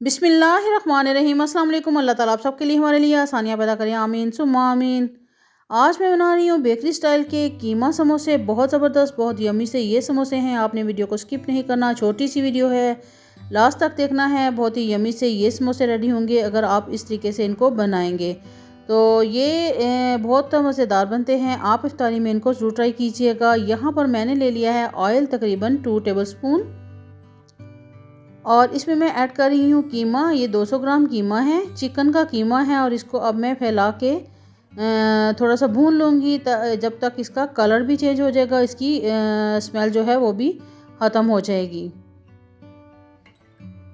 बिस्मिल्लाहिर्रहमानिर्रहीम। अस्सलाम वालेकुम। अल्लाह ताला आप सबके लिए हमारे लिए आसानियाँ पैदा करें, आमीन सुम्मा आमीन। आज मैं बना रही हूँ बेकरी स्टाइल के कीमा समोसे। बहुत ज़बरदस्त, बहुत यम्मी से ये समोसे हैं। आपने वीडियो को स्किप नहीं करना, छोटी सी वीडियो है, लास्ट तक देखना है। बहुत ही यम्मी से ये समोसे रेडी होंगे अगर आप इस तरीके से इनको बनाएंगे तो ये बहुत मज़ेदार बनते हैं। आप इफ्तारी में इनको ज़रूर ट्राई कीजिएगा। यहाँ पर मैंने ले लिया है ऑयल तकरीबन 2 टेबलस्पून और इसमें मैं ऐड कर रही हूँ कीमा। ये 200 ग्राम कीमा है, चिकन का कीमा है। और इसको अब मैं फैला के थोड़ा सा भून लूँगी जब तक इसका कलर भी चेंज हो जाएगा, इसकी स्मेल जो है वो भी ख़त्म हो जाएगी।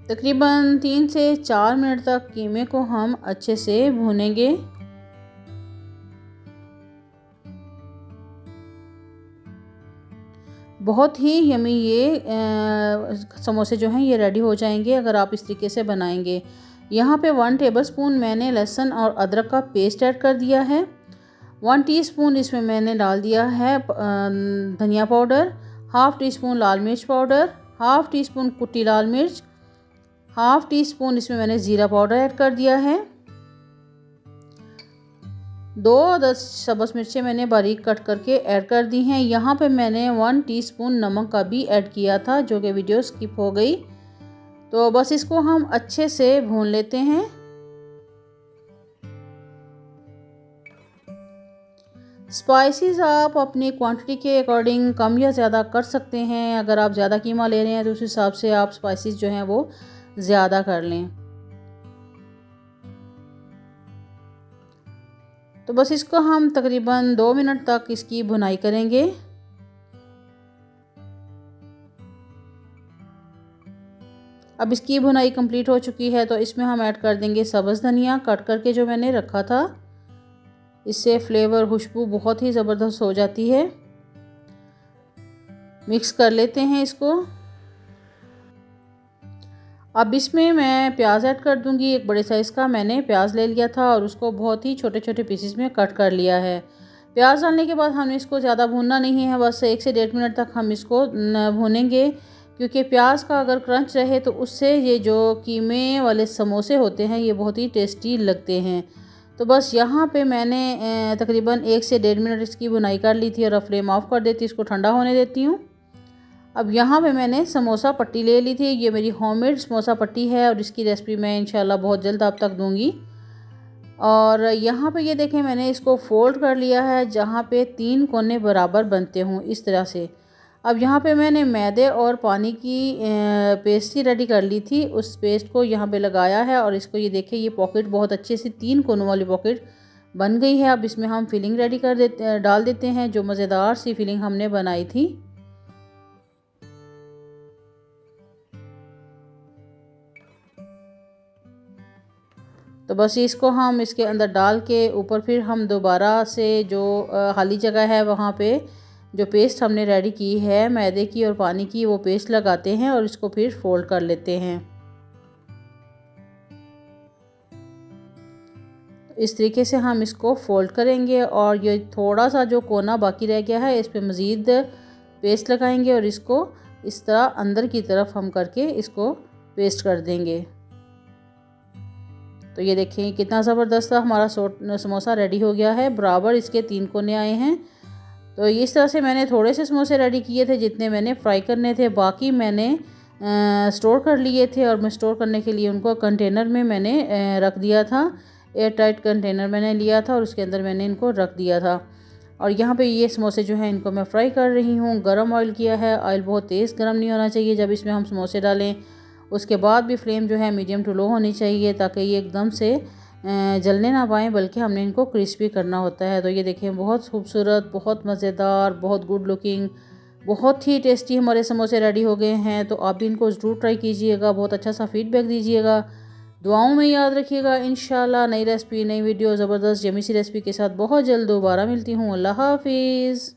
तकरीबन 3 से 4 मिनट तक कीमे को हम अच्छे से भूनेंगे। बहुत ही यमी ये समोसे जो हैं ये रेडी हो जाएंगे अगर आप इस तरीके से बनाएंगे। यहाँ पे 1 टेबलस्पून मैंने लहसुन और अदरक का पेस्ट ऐड कर दिया है। 1 टीस्पून इसमें मैंने डाल दिया है धनिया पाउडर, हाफ़ टी स्पून लाल मिर्च पाउडर, हाफ़ टी स्पून कुटी लाल मिर्च, हाफ़ टी स्पून इसमें मैंने ज़ीरा पाउडर ऐड कर दिया है। 2 सब्ज़ मिर्चें मैंने बारीक कट करके ऐड कर दी हैं। यहाँ पे मैंने 1 टीस्पून नमक का भी ऐड किया था जो कि वीडियो स्किप हो गई। तो बस इसको हम अच्छे से भून लेते हैं। स्पाइसेस आप अपनी क्वांटिटी के अकॉर्डिंग कम या ज़्यादा कर सकते हैं। अगर आप ज़्यादा कीमा ले रहे हैं तो उस हिसाब से आप स्पाइसेस जो हैं वो ज़्यादा कर लें। तो बस इसको हम तकरीबन 2 मिनट तक इसकी भुनाई करेंगे। अब इसकी भुनाई कंप्लीट हो चुकी है तो इसमें हम ऐड कर देंगे सब्ज़ धनिया कट करके जो मैंने रखा था। इससे फ्लेवर खुशबू बहुत ही ज़बरदस्त हो जाती है। मिक्स कर लेते हैं इसको। अब इसमें मैं प्याज ऐड कर दूंगी। एक बड़े साइज़ का मैंने प्याज ले लिया था और उसको बहुत ही छोटे छोटे पीसेस में कट कर लिया है। प्याज डालने के बाद हमें इसको ज़्यादा भूनना नहीं है, बस 1 से 1.5 मिनट तक हम इसको भूनेंगे क्योंकि प्याज का अगर क्रंच रहे तो उससे ये जो कीमे वाले समोसे होते हैं ये बहुत ही टेस्टी लगते हैं। तो बस यहाँ पे मैंने तकरीबन 1 से 1.5 मिनट इसकी भुनाई कर ली थी और फ्लेम ऑफ कर देती, इसको ठंडा होने देती हूँ। अब यहाँ पे मैंने समोसा पट्टी ले ली थी। ये मेरी होममेड समोसा पट्टी है और इसकी रेसिपी मैं इंशाल्लाह बहुत जल्द आप तक दूंगी। और यहाँ पे ये देखें मैंने इसको फोल्ड कर लिया है जहाँ पे 3 कोने बराबर बनते हों इस तरह से। अब यहाँ पे मैंने मैदे और पानी की पेस्ट ही रेडी कर ली थी, उस पेस्ट को यहाँ पे लगाया है और इसको ये देखें ये पॉकेट बहुत अच्छे से 3 कोनों वाली पॉकेट बन गई है। अब इसमें हम फिलिंग रेडी कर डाल देते हैं जो मज़ेदार सी फिलिंग हमने बनाई थी। तो बस इसको हम इसके अंदर डाल के ऊपर फिर हम दोबारा से जो खाली जगह है वहाँ पे जो पेस्ट हमने रेडी की है मैदे की और पानी की वो पेस्ट लगाते हैं और इसको फिर फोल्ड कर लेते हैं। इस तरीके से हम इसको फोल्ड करेंगे और ये थोड़ा सा जो कोना बाकी रह गया है इस पे मज़ीद पेस्ट लगाएंगे और इसको इस तरह अंदर की तरफ हम करके इसको पेस्ट कर देंगे। तो ये देखें कितना ज़बरदस्त हमारा समोसा रेडी हो गया है, बराबर इसके 3 कोने आए हैं। तो इस तरह से मैंने थोड़े से समोसे रेडी किए थे जितने मैंने फ्राई करने थे, बाकी मैंने स्टोर कर लिए थे और मैं स्टोर करने के लिए उनको कंटेनर में मैंने रख दिया था। एयर टाइट कंटेनर मैंने लिया था और उसके अंदर मैंने इनको रख दिया था। और यहाँ पे ये समोसे जो हैं इनको मैं फ्राई कर रही हूँ। गरम ऑयल किया है, ऑयल बहुत तेज़ गर्म नहीं होना चाहिए जब इसमें हम समोसे डालें। उसके बाद भी फ्लेम जो है मीडियम टू लो होनी चाहिए ताकि ये एकदम से जलने ना पाएँ, बल्कि हमने इनको क्रिस्पी करना होता है। तो ये देखें बहुत खूबसूरत, बहुत मज़ेदार, बहुत गुड लुकिंग, बहुत ही टेस्टी हमारे समोसे रेडी हो गए हैं। तो आप भी इनको ज़रूर ट्राई कीजिएगा, बहुत अच्छा सा फीडबैक दीजिएगा, दुआओं में याद रखिएगा। इंशाल्लाह नई रेसिपी नई वीडियो ज़बरदस्त यमी सी रेसिपी के साथ बहुत जल्द दोबारा मिलती हूँ। अल्लाह हाफिज़।